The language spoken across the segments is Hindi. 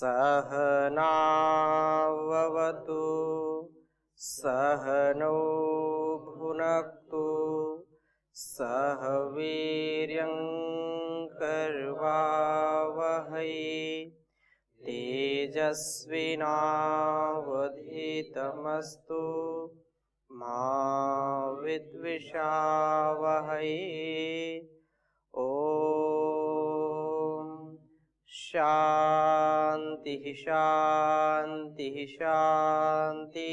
सहनाववतु सहनौ भुनक्तु सह वीर्यं कर्वावहै तेजस्विनावधीतमस्तु मा विद्विषावहै। ओम शांति शांति शांति।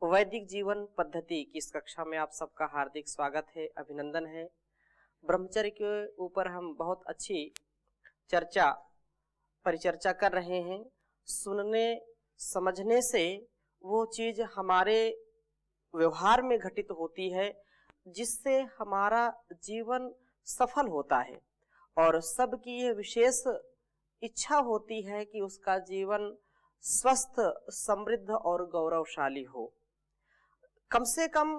वैदिक जीवन पद्धति की इस कक्षा में आप सबका हार्दिक स्वागत है, अभिनंदन है। ब्रह्मचर्य के ऊपर हम बहुत अच्छी परिचर्चा कर रहे हैं। सुनने समझने से वो चीज हमारे व्यवहार में घटित होती है जिससे हमारा जीवन सफल होता है, और सबकी ये विशेष इच्छा होती है कि उसका जीवन स्वस्थ, समृद्ध और गौरवशाली हो। कम से कम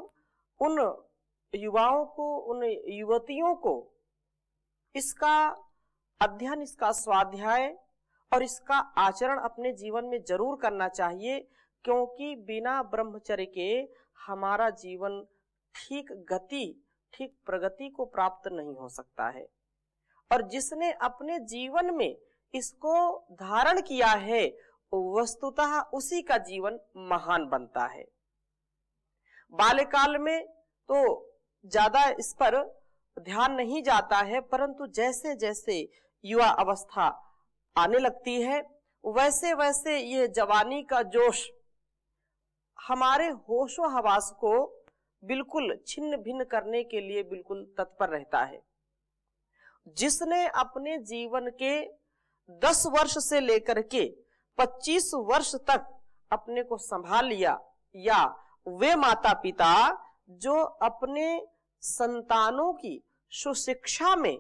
उन युवाओं को, उन युवतियों को इसका अध्ययन, इसका स्वाध्याय और इसका आचरण अपने जीवन में जरूर करना चाहिए, क्योंकि बिना ब्रह्मचर्य के हमारा जीवन ठीक गति, ठीक प्रगति को प्राप्त नहीं हो सकता है। और जिसने अपने जीवन में इसको धारण किया है, वस्तुतः उसी का जीवन महान बनता है। बाल्यकाल में तो ज्यादा इस पर ध्यान नहीं जाता है, परंतु जैसे जैसे युवा अवस्था आने लगती है, वैसे वैसे ये जवानी का जोश हमारे होशो हवास को बिल्कुल छिन्न भिन्न करने के लिए बिल्कुल तत्पर रहता है। जिसने अपने जीवन के 10 वर्ष से लेकर के 25 वर्ष तक अपने को संभाल लिया, या वे माता पिता जो अपने संतानों की सुशिक्षा में,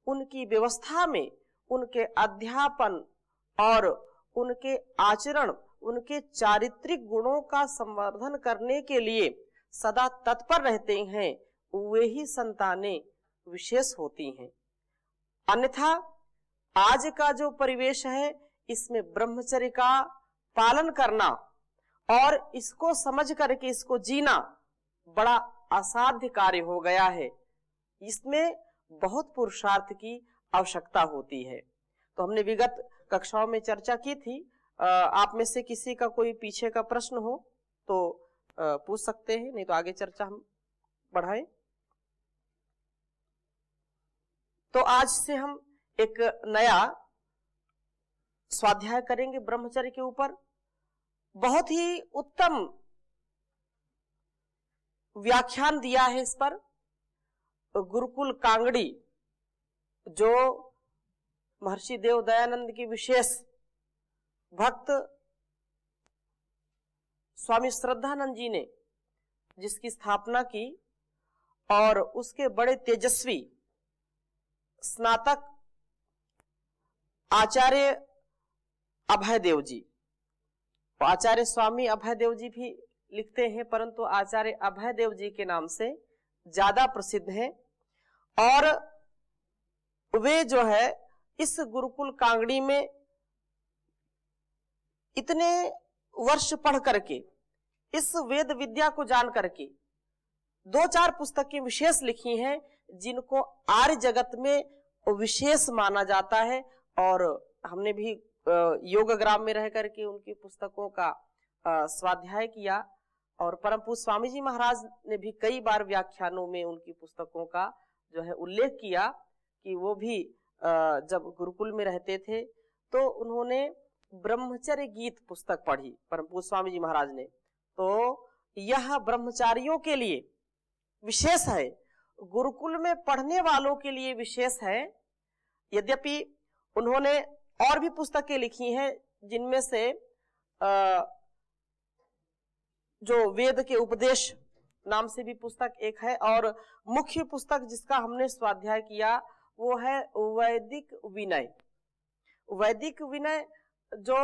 उनकी व्यवस्था में, उनके अध्यापन और उनके आचरण, उनके चारित्रिक गुणों का संवर्धन करने के लिए सदा तत्पर रहते हैं, वे ही संतानें विशेष होती हैं। अन्यथा आज का जो परिवेश है, इसमें ब्रह्मचर्य का पालन करना और इसको समझ करके इसको जीना बड़ा असाध्य कार्य हो गया है। इसमें बहुत पुरुषार्थ की आवश्यकता होती है। तो हमने विगत कक्षाओं में चर्चा की थी। आप में से किसी का कोई पीछे का प्रश्न हो तो पूछ सकते हैं, नहीं तो आगे चर्चा हम बढ़ाएं। तो आज से हम एक नया स्वाध्याय करेंगे ब्रह्मचर्य के ऊपर। बहुत ही उत्तम व्याख्यान दिया है इस पर गुरुकुल कांगड़ी, जो महर्षि देव दयानंद की विशेष भक्त स्वामी श्रद्धानंद जी ने जिसकी स्थापना की, और उसके बड़े तेजस्वी स्नातक आचार्य अभय देव जी, आचार्य स्वामी अभय देव जी भी लिखते हैं, परंतु आचार्य अभय देव जी के नाम से ज्यादा प्रसिद्ध हैं। और वे जो है इस गुरुकुल कांगड़ी में इतने वर्ष पढ़ करके, इस वेद विद्या को जान करके 2-4 पुस्तकें विशेष लिखी हैं, जिनको आर्य जगत में विशेष माना जाता है। और हमने भी योगग्राम में रह करके उनकी पुस्तकों का स्वाध्याय किया, और परम पूज्य स्वामी जी महाराज ने भी कई बार व्याख्यानों में उनकी पुस्तकों का जो है उल्लेख किया कि वो भी जब गुरुकुल में रहते थे तो उन्होंने ब्रह्मचर्य गीत पुस्तक पढ़ी परम पूज्य स्वामी जी महाराज ने। तो यह ब्रह्मचारियों के लिए विशेष है, गुरुकुल में पढ़ने वालों के लिए विशेष है। यद्यपि उन्होंने और भी पुस्तकें लिखी हैं, जिनमें से जो वेद के उपदेश नाम से भी पुस्तक एक है, और मुख्य पुस्तक जिसका हमने स्वाध्याय किया वो है वैदिक विनय। वैदिक विनय जो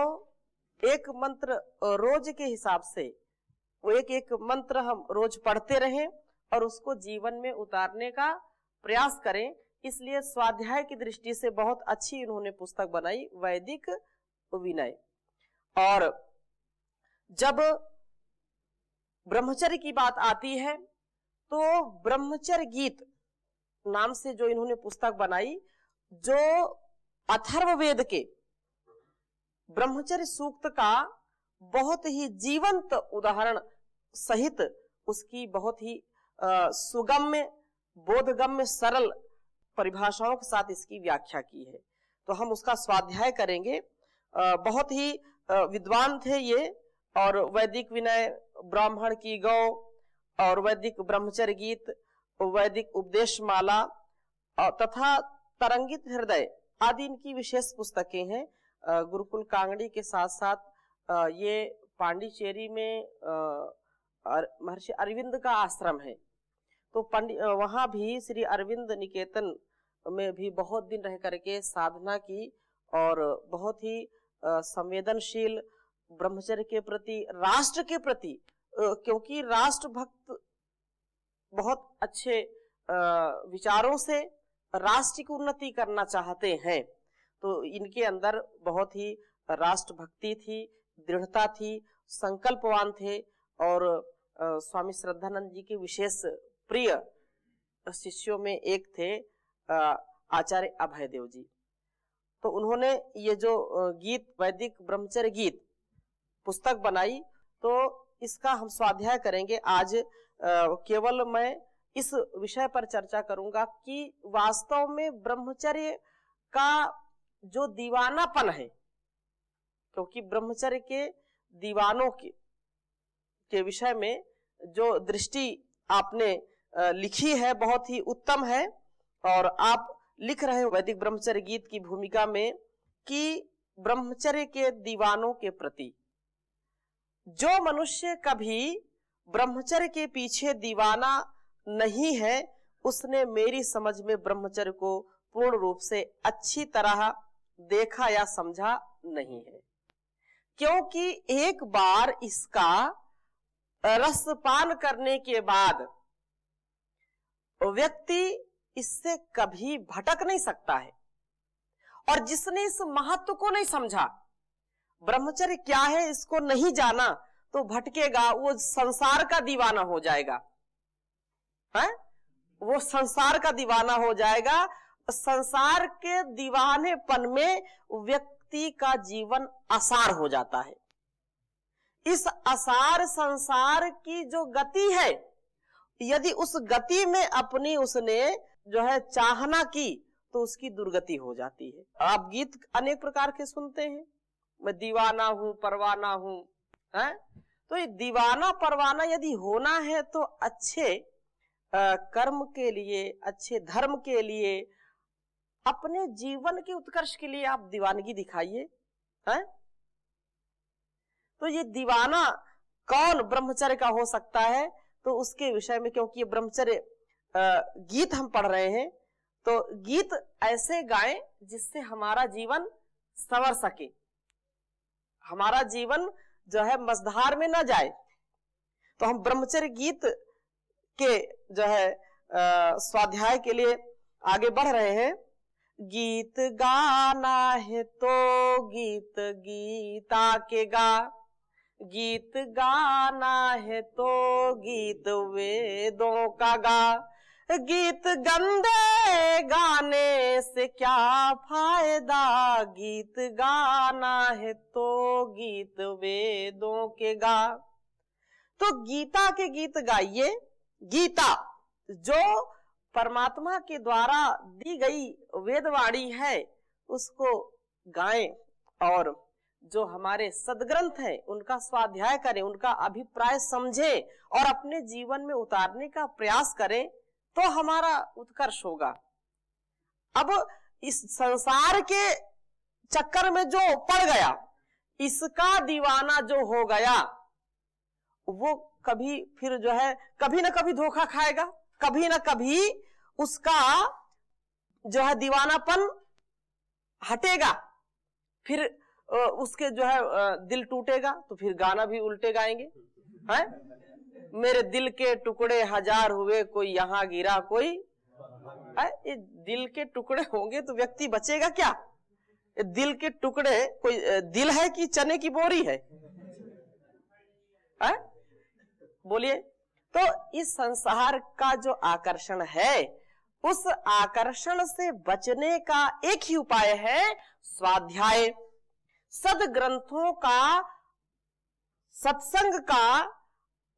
एक मंत्र रोज के हिसाब से, वो एक मंत्र हम रोज पढ़ते रहें और उसको जीवन में उतारने का प्रयास करें, इसलिए स्वाध्याय की दृष्टि से बहुत अच्छी इन्होंने पुस्तक बनाई, वैदिक विनय। और जब ब्रह्मचर्य की बात आती है तो ब्रह्मचर्य गीत नाम से जो इन्होंने पुस्तक बनाई, जो अथर्ववेद के ब्रह्मचर्य सूक्त का बहुत ही जीवंत उदाहरण सहित उसकी बहुत ही सुगम्य, बोधगम्य, सरल परिभाषाओं के साथ इसकी व्याख्या की है। तो हम उसका स्वाध्याय करेंगे। बहुत ही विद्वान थे ये, और वैदिक विनय, ब्राह्मण की गौ, और वैदिक ब्रह्मचर्य गीत, वैदिक उपदेश माला तथा तरंगित हृदय आदि इनकी विशेष पुस्तकें हैं। गुरुकुल कांगड़ी के साथ साथ ये पांडिचेरी में महर्षि अरविंद का आश्रम है, तो वहां भी श्री अरविंद निकेतन में भी बहुत दिन रह करके साधना की, और बहुत ही संवेदनशील ब्रह्मचर्य के प्रति, राष्ट्र के प्रति, क्योंकि राष्ट्र भक्त बहुत अच्छे विचारों से राष्ट्र की उन्नति करना चाहते हैं, तो इनके अंदर बहुत ही राष्ट्र भक्ति थी, दृढ़ता थी, संकल्पवान थे। और स्वामी श्रद्धानंद जी के विशेष प्रिय शिष्यों में एक थे आचार्य अभयदेव जी। तो उन्होंने ये जो गीत, वैदिक ब्रह्मचर्य गीत पुस्तक बनाई, तो इसका हम स्वाध्याय करेंगे आज। केवल मैं इस विषय पर चर्चा करूंगा कि वास्तव में ब्रह्मचर्य का जो दीवानापन है, क्योंकि ब्रह्मचर्य के दीवानों के विषय में जो दृष्टि आपने लिखी है बहुत ही उत्तम है, और आप लिख रहे हैं वैदिक ब्रह्मचर्य गीत की भूमिका में कि ब्रह्मचर्य के दीवानों के प्रति जो मनुष्य कभी ब्रह्मचर्य के पीछे दीवाना नहीं है, उसने मेरी समझ में ब्रह्मचर्य को पूर्ण रूप से अच्छी तरह देखा या समझा नहीं है। क्योंकि एक बार इसका रसपान करने के बाद व्यक्ति इससे कभी भटक नहीं सकता है। और जिसने इस महत्व को नहीं समझा, ब्रह्मचर्य क्या है इसको नहीं जाना, तो भटकेगा, वो संसार का दीवाना हो जाएगा है? वो संसार का दीवाना हो जाएगा। संसार के दीवानेपन में व्यक्ति का जीवन आसार हो जाता है। इस आसार संसार की जो गति है, यदि उस गति में अपनी उसने जो है चाहना की, तो उसकी दुर्गति हो जाती है। आप गीत अनेक प्रकार के सुनते हैं, मैं दीवाना हूं, परवाना हूं, है? तो ये दीवाना परवाना यदि होना है तो अच्छे कर्म के लिए, अच्छे धर्म के लिए, अपने जीवन के उत्कर्ष के लिए आप दीवानगी दिखाइए, हैं? तो ये दीवाना कौन ब्रह्मचर्य का हो सकता है, तो उसके विषय में, क्योंकि ये ब्रह्मचर्य गीत हम पढ़ रहे हैं, तो गीत ऐसे गाएं जिससे हमारा जीवन संवर सके, हमारा जीवन जो है मझधार में न जाए। तो हम ब्रह्मचर्य गीत के जो है स्वाध्याय के लिए आगे बढ़ रहे हैं। गीत गाना है तो गीत गीता के गा, गीत गाना है तो गीत वेदों का गा, गीत गंदे गाने से क्या फायदा, गीत गाना है तो गीत वेदों के गा। तो गीता के गीत गाइए। गीता जो परमात्मा के द्वारा दी गई वेदवाणी है उसको गाएं, और जो हमारे सदग्रंथ हैं उनका स्वाध्याय करें, उनका अभिप्राय समझें और अपने जीवन में उतारने का प्रयास करें, तो हमारा उत्कर्ष होगा। अब इस संसार के चक्कर में जो पड़ गया, इसका दीवाना जो हो गया, वो कभी फिर जो है कभी ना कभी धोखा खाएगा, कभी ना कभी उसका जो है दीवानापन हटेगा, फिर उसके जो है दिल टूटेगा, तो फिर गाना भी उल्टे गाएंगे, हैं? मेरे दिल के टुकड़े हजार हुए, कोई यहाँ गिरा कोई ये दिल के टुकड़े होंगे तो व्यक्ति बचेगा क्या? दिल के टुकड़े कोई दिल है कि चने की बोरी है? बोलिए। तो इस संसार का जो आकर्षण है, उस आकर्षण से बचने का एक ही उपाय है स्वाध्याय, सद्ग्रंथों का, सत्संग का,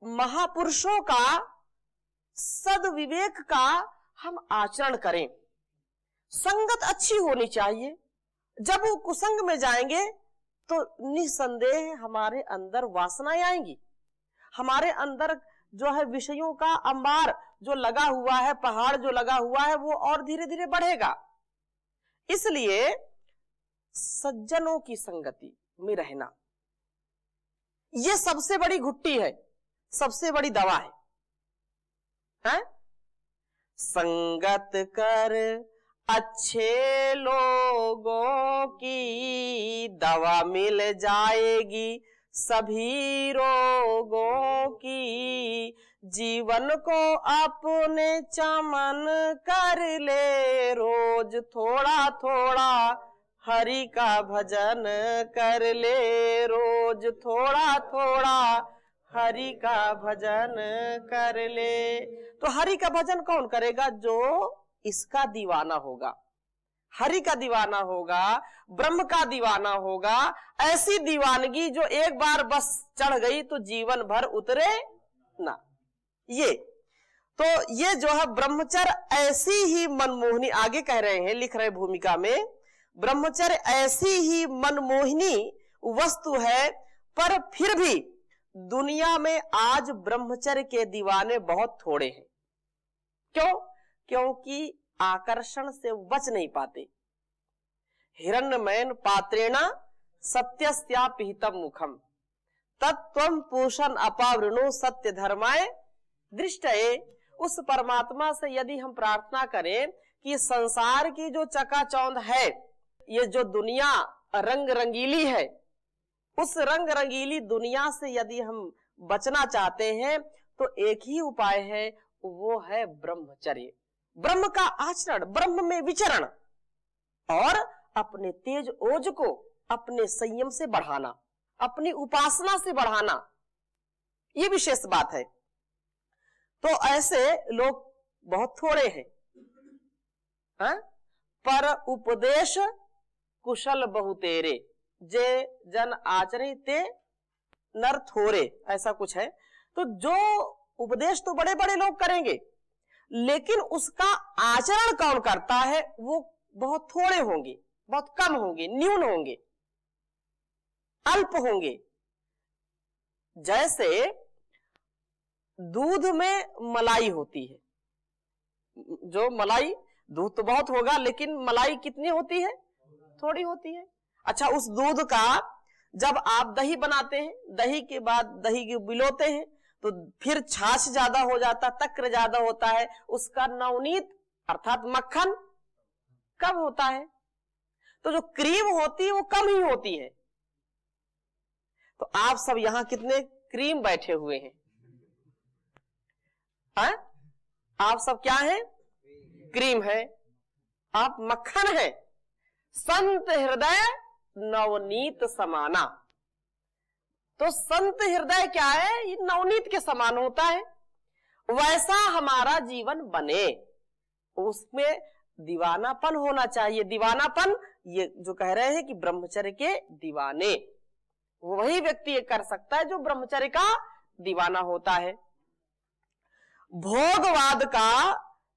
महापुरुषों का, सद्विवेक का हम आचरण करें। संगत अच्छी होनी चाहिए। जब वो कुसंग में जाएंगे तो निसंदेह हमारे अंदर वासनाएं आएंगी, हमारे अंदर जो है विषयों का अंबार जो लगा हुआ है, पहाड़ जो लगा हुआ है, वो और धीरे धीरे बढ़ेगा। इसलिए सज्जनों की संगति में रहना ये सबसे बड़ी घुट्टी है, सबसे बड़ी दवा है? संगत कर अच्छे लोगों की, दवा मिल जाएगी सभी रोगों की। जीवन को अपने चमन कर ले, रोज थोड़ा थोड़ा हरि का भजन कर ले, रोज थोड़ा थोड़ा हरि का भजन कर ले। तो हरि का भजन कौन करेगा? जो इसका दीवाना होगा, हरि का दीवाना होगा, ब्रह्म का दीवाना होगा। ऐसी दीवानगी जो एक बार बस चढ़ गई तो जीवन भर उतरे ना। ये जो है ब्रह्मचर्य ऐसी ही मनमोहिनी, आगे कह रहे हैं, लिख रहे भूमिका में, ब्रह्मचर्य ऐसी ही मनमोहिनी वस्तु है, पर फिर भी दुनिया में आज ब्रह्मचर्य के दीवाने बहुत थोड़े हैं। क्यों? क्योंकि आकर्षण से बच नहीं पाते। हिरण्यमयन पात्रेण सत्यस्यापिहितम मुखम तत्त्वं पूषण अपावृणो सत्य धर्माय दृष्टये। उस परमात्मा से यदि हम प्रार्थना करें कि संसार की जो चकाचौंध है, ये जो दुनिया रंग रंगीली है, उस रंग रंगीली दुनिया से यदि हम बचना चाहते हैं तो एक ही उपाय है, वो है ब्रह्मचर्य, ब्रह्म का आचरण, ब्रह्म में विचरण, और अपने तेज ओज को अपने संयम से बढ़ाना, अपनी उपासना से बढ़ाना, ये विशेष बात है। तो ऐसे लोग बहुत थोड़े हैं, पर उपदेश कुशल बहुतेरे, जे जन आचरे ते नर थोरे, ऐसा कुछ है। तो जो उपदेश तो बड़े बड़े लोग करेंगे, लेकिन उसका आचरण कौन करता है वो बहुत थोड़े होंगे, बहुत कम होंगे, न्यून होंगे, अल्प होंगे। जैसे दूध में मलाई होती है, जो मलाई, दूध तो बहुत होगा लेकिन मलाई कितनी होती है? थोड़ी होती है। अच्छा, उस दूध का जब आप दही बनाते हैं, दही के बाद दही को बिलोते हैं तो फिर छाछ ज्यादा हो जाता, तक्र ज्यादा होता है, उसका नवनीत अर्थात मक्खन कम होता है। तो जो क्रीम होती है वो कम ही होती है। तो आप सब यहां कितने क्रीम बैठे हुए हैं? आप सब क्या हैं? क्रीम है, आप मक्खन है। संत हृदय नवनीत समाना। तो संत हृदय क्या है? ये नवनीत के समान होता है। वैसा हमारा जीवन बने, उसमें दीवानापन होना चाहिए। दीवानापन, ये जो कह रहे हैं कि ब्रह्मचर्य के दीवाने, वही व्यक्ति कर सकता है जो ब्रह्मचर्य का दीवाना होता है। भोगवाद का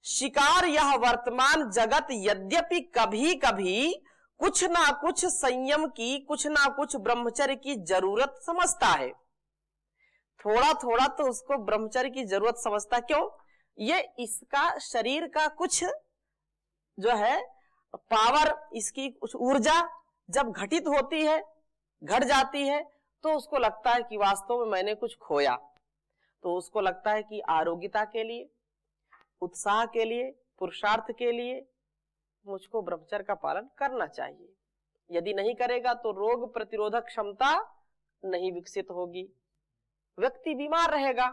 शिकार यह वर्तमान जगत यद्यपि कभी कभी कुछ ना कुछ संयम की, कुछ ना कुछ ब्रह्मचर्य की जरूरत समझता है। थोड़ा थोड़ा तो उसको ब्रह्मचर्य की जरूरत समझता। क्यों? ये इसका शरीर का कुछ जो है पावर, इसकी कुछ ऊर्जा जब घटित होती है, घट जाती है, तो उसको लगता है कि वास्तव में मैंने कुछ खोया। तो उसको लगता है कि आरोग्यता के लिए, उत्साह के लिए, पुरुषार्थ के लिए मुझको ब्रह्मचर्य का पालन करना चाहिए। यदि नहीं करेगा तो रोग प्रतिरोधक क्षमता नहीं विकसित होगी, व्यक्ति बीमार रहेगा।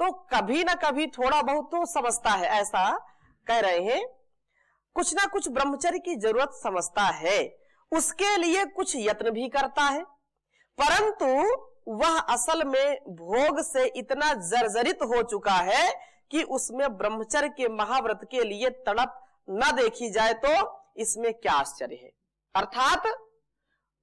तो कभी ना कभी थोड़ा बहुत तो समझता है। ऐसा कह रहे हैं कुछ ना कुछ ब्रह्मचर्य की जरूरत समझता है, उसके लिए कुछ यत्न भी करता है, परंतु वह असल में भोग से इतना जर्जरित हो चुका है कि उसमें ब्रह्मचर्य के महाव्रत के लिए तड़प न देखी जाए तो इसमें क्या आश्चर्य है। अर्थात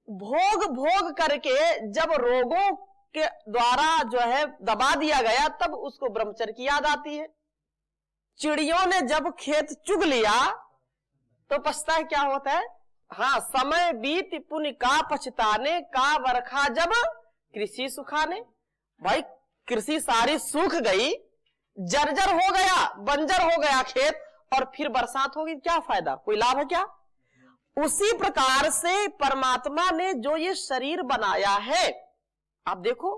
भोग भोग करके जब रोगों के द्वारा जो है दबा दिया गया, तब उसको ब्रह्मचर्य की याद आती है। चिड़ियों ने जब खेत चुग लिया तो पछता है क्या होता है? हाँ, समय बीत पुण्य का पछताने का वर्षा जब कृषि सुखाने। भाई कृषि सारी सूख गई, जर्जर हो गया, बंजर हो गया खेत, और फिर बरसात होगी, क्या फायदा, कोई लाभ है क्या? उसी प्रकार से परमात्मा ने जो ये शरीर बनाया है, आप देखो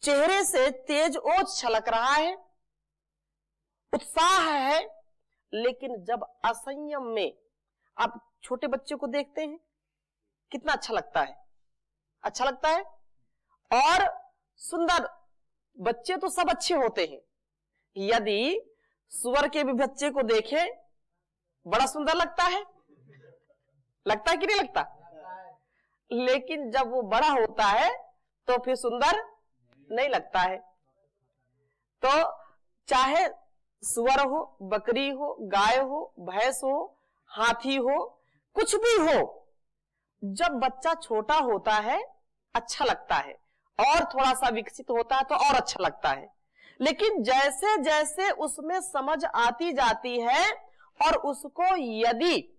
चेहरे से तेज ओज छलक रहा है, उत्साह है, लेकिन जब असंयम में आप छोटे बच्चे को देखते हैं कितना अच्छा लगता है, अच्छा लगता है। और सुंदर बच्चे तो सब अच्छे होते हैं, यदि सुअर के भी बच्चे को देखें बड़ा सुंदर लगता है कि नहीं लगता? लेकिन जब वो बड़ा होता है तो फिर सुंदर नहीं लगता है। तो चाहे सुअर हो, बकरी हो, गाय हो, भैंस हो, हाथी हो, कुछ भी हो, जब बच्चा छोटा होता है अच्छा लगता है, और थोड़ा सा विकसित होता है तो और अच्छा लगता है। लेकिन जैसे जैसे उसमें समझ आती जाती है और उसको यदि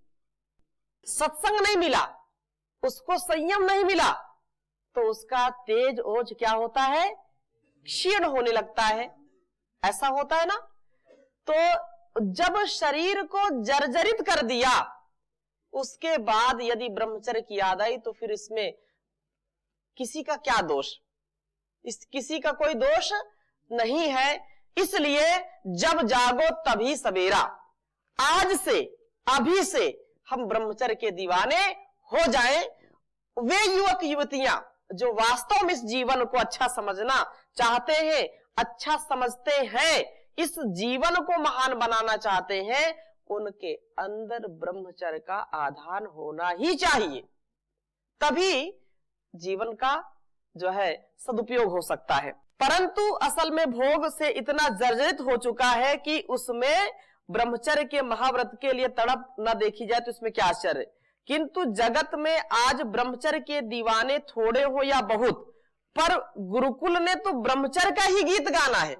सत्संग नहीं मिला, उसको संयम नहीं मिला, तो उसका तेज ओज क्या होता है? क्षीण होने लगता है। ऐसा होता है ना? तो जब शरीर को जर्जरित कर दिया, उसके बाद यदि ब्रह्मचर्य की याद आई तो फिर इसमें किसी का क्या दोष? किसी का कोई दोष नहीं है। इसलिए जब जागो तभी सवेरा, आज से, अभी से हम ब्रह्मचर्य के दीवाने हो जाएं। वे युवक युवतियां जो वास्तव में इस जीवन को अच्छा समझना चाहते हैं, अच्छा समझते हैं, इस जीवन को महान बनाना चाहते हैं, उनके अंदर ब्रह्मचर्य का आधान होना ही चाहिए, तभी जीवन का जो है सदुपयोग हो सकता है। परंतु असल में भोग से इतना जर्जरित हो चुका है कि उसमें ब्रह्मचर्य के महाव्रत के लिए तड़प न देखी जाए तो इसमें क्या आश्चर्य। किंतु जगत में आज ब्रह्मचर्य के दीवाने थोड़े हो या बहुत, पर गुरुकुल ने तो ब्रह्मचर्य का ही गीत गाना है।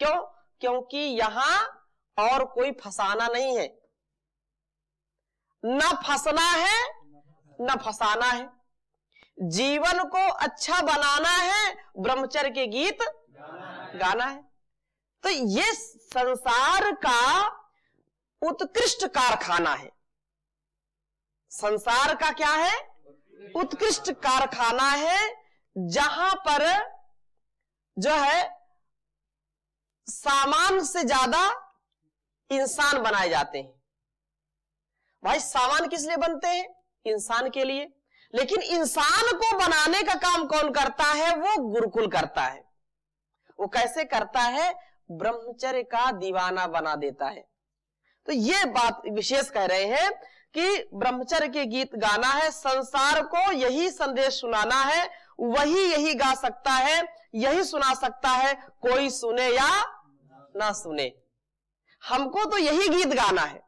क्यों? क्योंकि यहां और कोई फसाना नहीं है, न फंसना है न फसाना है, जीवन को अच्छा बनाना है, ब्रह्मचर्य के गीत गाना है। तो ये संसार का उत्कृष्ट कारखाना है। संसार का क्या है? उत्कृष्ट कारखाना है, जहां पर जो है सामान से ज्यादा इंसान बनाए जाते हैं। भाई सामान किस लिए बनते हैं? इंसान के लिए। लेकिन इंसान को बनाने का काम कौन करता है? वो गुरुकुल करता है। वो कैसे करता है? ब्रह्मचर्य का दीवाना बना देता है। तो ये बात विशेष कह रहे हैं कि ब्रह्मचर्य के गीत गाना है, संसार को यही संदेश सुनाना है, वही यही गा सकता है, यही सुना सकता है, कोई सुने या ना सुने, हमको तो यही गीत गाना है।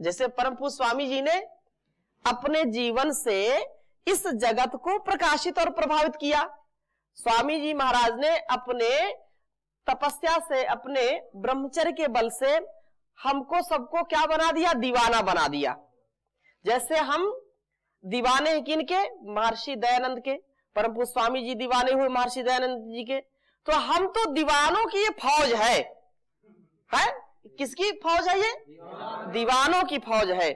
जैसे परम पूज्य स्वामी जी ने अपने जीवन से इस जगत को प्रकाशित और प्रभावित किया। स्वामी जी महाराज ने अपने तपस्या से, अपने ब्रह्मचर्य के बल से हमको सबको क्या बना दिया? दीवाना बना दिया। जैसे हम दीवाने हैं किनके? महर्षि दयानंद के। परम पूज्य स्वामी जी दीवाने हुए महर्षि दयानंद जी के। तो हम तो दीवानों की ये फौज है? किसकी फौज है ये? दीवानों की फौज है।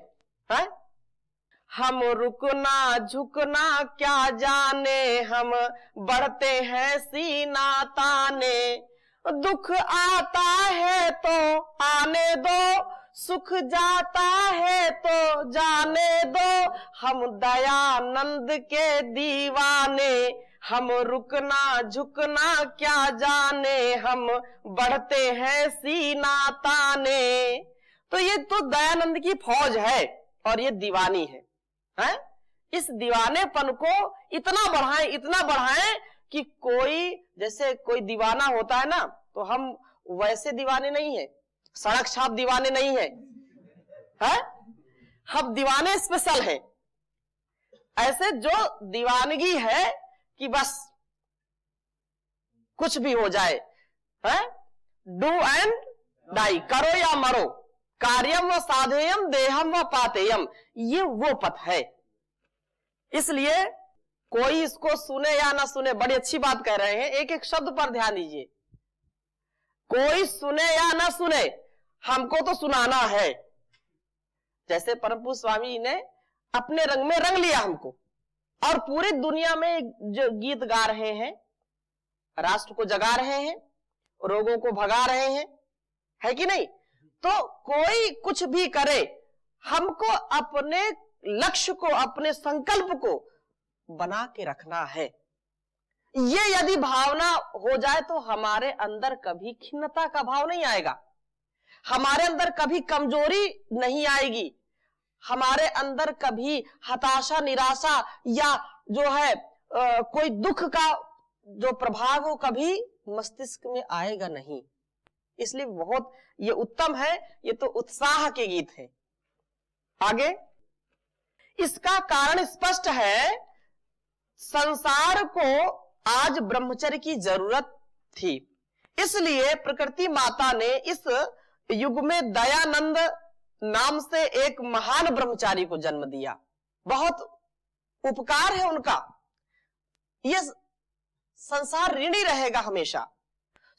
हम रुकना झुकना क्या जाने, हम बढ़ते हैं सीना ताने, दुख आता है तो आने दो, सुख जाता है तो जाने दो, हम दयानंद के दीवाने, हम रुकना झुकना क्या जाने, हम बढ़ते हैं सीना ताने। तो ये तो दयानंद की फौज है और ये दीवानी है? इस दीवानेपन को इतना बढ़ाएं कि कोई, जैसे कोई दीवाना होता है ना, तो हम वैसे दीवाने नहीं है, सड़क छाप दीवाने नहीं है, हम दीवाने स्पेशल हैं। ऐसे जो दीवानगी है कि बस कुछ भी हो जाए, डू एंड डाई, करो या मरो, कार्यम व साधेयम देहम व पातेयम, ये वो पथ है। इसलिए कोई इसको सुने या ना सुने, बड़ी अच्छी बात कह रहे हैं, एक एक शब्द पर ध्यान दीजिए। कोई सुने या ना सुने, हमको तो सुनाना है। जैसे परम पूज्य स्वामी ने अपने रंग में रंग लिया हमको, और पूरी दुनिया में जो गीत गा रहे हैं, राष्ट्र को जगा रहे हैं, रोगों को भगा रहे हैं, है कि नहीं? तो कोई कुछ भी करे, हमको अपने लक्ष्य को, अपने संकल्प को बना के रखना है। ये यदि भावना हो जाए तो हमारे अंदर कभी खिन्नता का भाव नहीं आएगा, हमारे अंदर कभी कमजोरी नहीं आएगी, हमारे अंदर कभी हताशा, निराशा या जो है कोई दुख का जो प्रभाव हो कभी मस्तिष्क में आएगा नहीं। इसलिए बहुत ये उत्तम है, ये तो उत्साह के गीत है। आगे इसका कारण स्पष्ट है, संसार को आज ब्रह्मचर्य की जरूरत थी, इसलिए प्रकृति माता ने इस युग में दयानंद नाम से एक महान ब्रह्मचारी को जन्म दिया। बहुत उपकार है उनका, ये संसार ऋणी रहेगा हमेशा।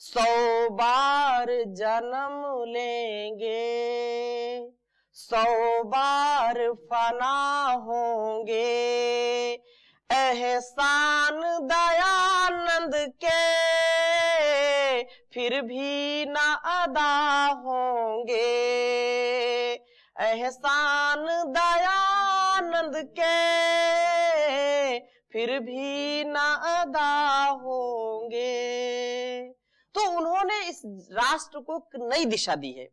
100 बार जन्म लेंगे, 100 बार फना होंगे, एहसान दयानंद के फिर भी ना अदा होंगे, एहसान दयानंद के फिर भी ना अदा होंगे। तो उन्होंने इस राष्ट्र को नई दिशा दी है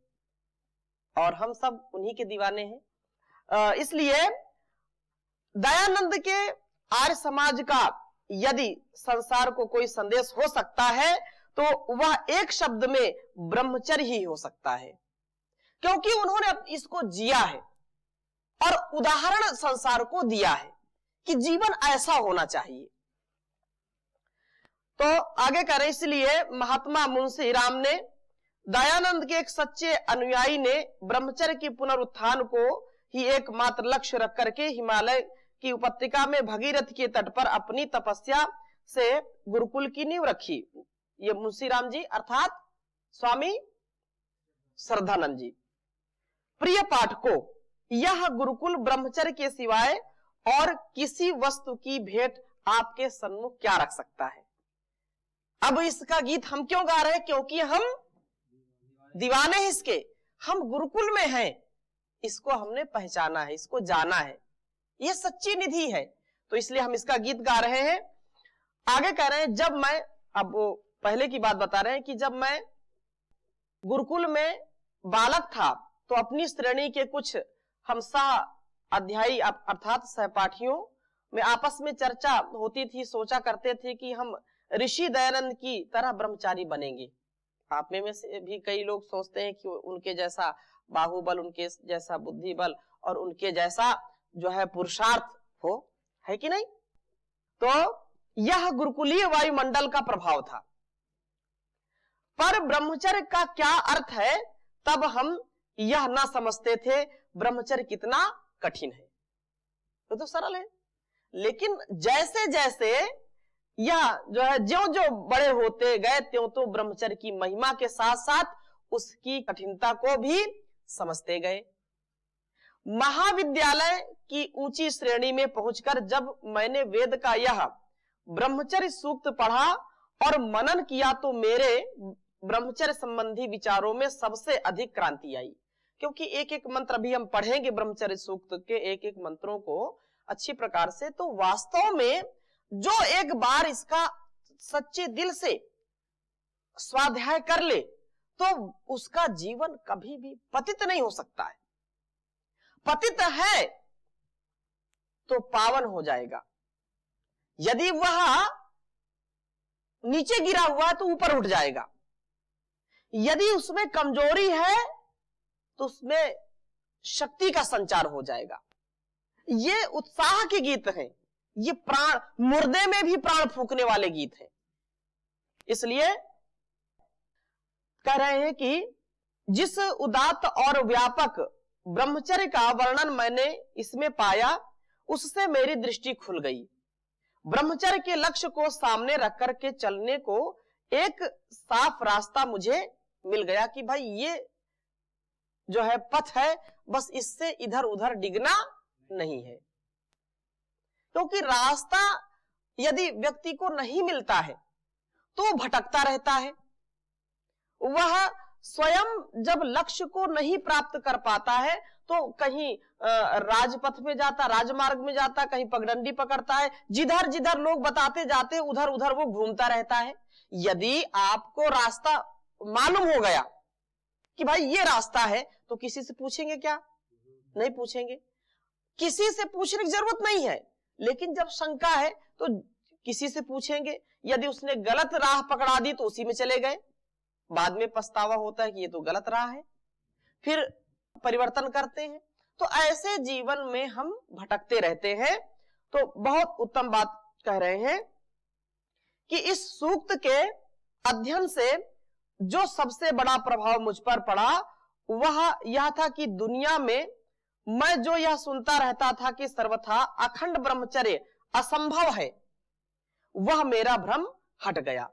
और हम सब उन्हीं के दीवाने हैं। इसलिए दयानंद के आर्य समाज का यदि संसार को कोई संदेश हो सकता है तो वह एक शब्द में ब्रह्मचर्य ही हो सकता है, क्योंकि उन्होंने इसको जिया है और उदाहरण संसार को दिया है कि जीवन ऐसा होना चाहिए। तो आगे करें, इसलिए महात्मा मुंशी राम ने, दयानंद के एक सच्चे अनुयायी ने ब्रह्मचर्य की पुनरुत्थान को ही एकमात्र लक्ष्य रख करके हिमालय की उपत्यका में भगीरथ के तट पर अपनी तपस्या से गुरुकुल की नींव रखी। ये मुंशी राम जी अर्थात स्वामी श्रद्धानंद जी। प्रिय पाठकों, यह गुरुकुल ब्रह्मचर्य के सिवाय और किसी वस्तु की भेंट आपके सन्मुख क्या रख सकता है? अब इसका गीत हम क्यों गा रहे हैं? क्योंकि हम दीवाने हैं इसके, हम गुरुकुल में हैं, इसको हमने पहचाना है, इसको जाना है, ये सच्ची निधि है, तो इसलिए हम इसका गीत गा रहे हैं। आगे कह रहे हैं, जब मैं, अब वो पहले की बात बता रहे हैं कि जब मैं गुरुकुल में बालक था तो अपनी श्रेणी के कुछ हम अध्यायी अर्थात सहपाठियों में आपस में चर्चा होती थी, सोचा करते थे कि हम ऋषि दयानंद की तरह ब्रह्मचारी बनेंगे। आप में से भी कई लोग सोचते हैं कि उनके जैसा बाहुबल, उनके जैसा बुद्धि बल और उनके जैसा जो है पुरुषार्थ हो, है कि नहीं? तो यह गुरुकुलीय वायुमंडल का प्रभाव था, पर ब्रह्मचर्य का क्या अर्थ है तब हम यह ना समझते थे। ब्रह्मचर्य कितना कठिन है, तो सरल है, लेकिन जैसे जैसे यह जो है ज्यों बड़े होते गए त्यों तो ब्रह्मचर्य की महिमा के साथ साथ उसकी कठिनता को भी समझते गए। महाविद्यालय की ऊंची श्रेणी में पहुंचकर जब मैंने वेद का यह ब्रह्मचर्य सूक्त पढ़ा और मनन किया तो मेरे ब्रह्मचर्य संबंधी विचारों में सबसे अधिक क्रांति आई। क्योंकि एक एक मंत्र अभी हम पढ़ेंगे ब्रह्मचर्य सूक्त के एक एक मंत्रों को अच्छी प्रकार से, तो वास्तव में जो एक बार इसका सच्चे दिल से स्वाध्याय कर ले तो उसका जीवन कभी भी पतित नहीं हो सकता है। पतित है तो पावन हो जाएगा। यदि वह नीचे गिरा हुआ है तो ऊपर उठ जाएगा। यदि उसमें कमजोरी है तो उसमें शक्ति का संचार हो जाएगा। ये उत्साह के गीत हैं, ये प्राण, मुर्दे में भी प्राण फूंकने वाले गीत हैं। इसलिए कह रहे हैं कि जिस उदात्त और व्यापक ब्रह्मचर्य का वर्णन मैंने इसमें पाया, उससे मेरी दृष्टि खुल गई। ब्रह्मचर्य के लक्ष्य को सामने रख करके चलने को एक साफ रास्ता मुझे मिल गया कि भाई ये जो है पथ है, बस इससे इधर उधर डिगना नहीं है। क्योंकि रास्ता यदि व्यक्ति को नहीं मिलता है तो भटकता रहता है। वह स्वयं जब लक्ष्य को नहीं प्राप्त कर पाता है तो कहीं राजपथ में जाता, राजमार्ग में जाता, कहीं पगडंडी पकड़ता है, जिधर जिधर लोग बताते जाते उधर उधर वो घूमता रहता है। यदि आपको रास्ता मालूम हो गया कि भाई ये रास्ता है तो किसी से पूछेंगे क्या? नहीं पूछेंगे। किसी से पूछने की जरूरत नहीं है, लेकिन जब शंका है तो किसी से पूछेंगे। यदि उसने गलत राह पकड़ा दी तो उसी में चले गए, बाद में पछतावा होता है कि ये तो गलत राह है, फिर परिवर्तन करते हैं। तो ऐसे जीवन में हम भटकते रहते हैं। तो बहुत उत्तम बात कह रहे हैं कि इस सूक्त के अध्ययन से जो सबसे बड़ा प्रभाव मुझ पर पड़ा वह यह था कि दुनिया में मैं जो यह सुनता रहता था कि सर्वथा अखंड ब्रह्मचर्य असंभव है, वह मेरा भ्रम हट गया।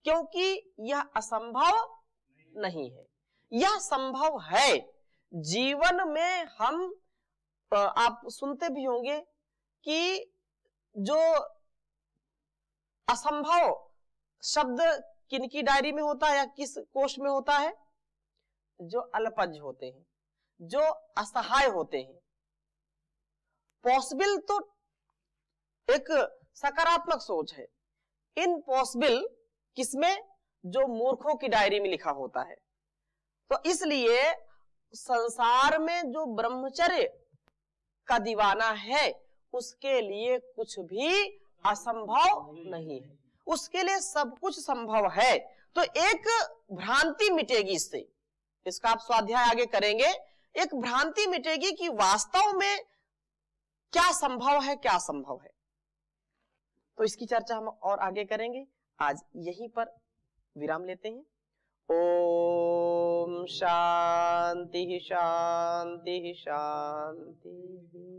क्योंकि यह असंभव नहीं है, यह संभव है। जीवन में हम, आप सुनते भी होंगे कि जो असंभव शब्द किनकी डायरी में होता है या किस कोश में होता है? जो अल्पज होते हैं, जो असहाय होते हैं। पॉसिबल तो एक सकारात्मक सोच है, इम्पॉसिबल किसमें? जो मूर्खों की डायरी में लिखा होता है। तो इसलिए संसार में जो ब्रह्मचर्य का दीवाना है उसके लिए कुछ भी असंभव नहीं है, उसके लिए सब कुछ संभव है। तो एक भ्रांति मिटेगी इससे, इसका आप स्वाध्याय आगे करेंगे। एक भ्रांति मिटेगी कि वास्तव में क्या संभव है, क्या असंभव है। तो इसकी चर्चा हम और आगे करेंगे। आज यहीं पर विराम लेते हैं। ओम शांति शांति शांति।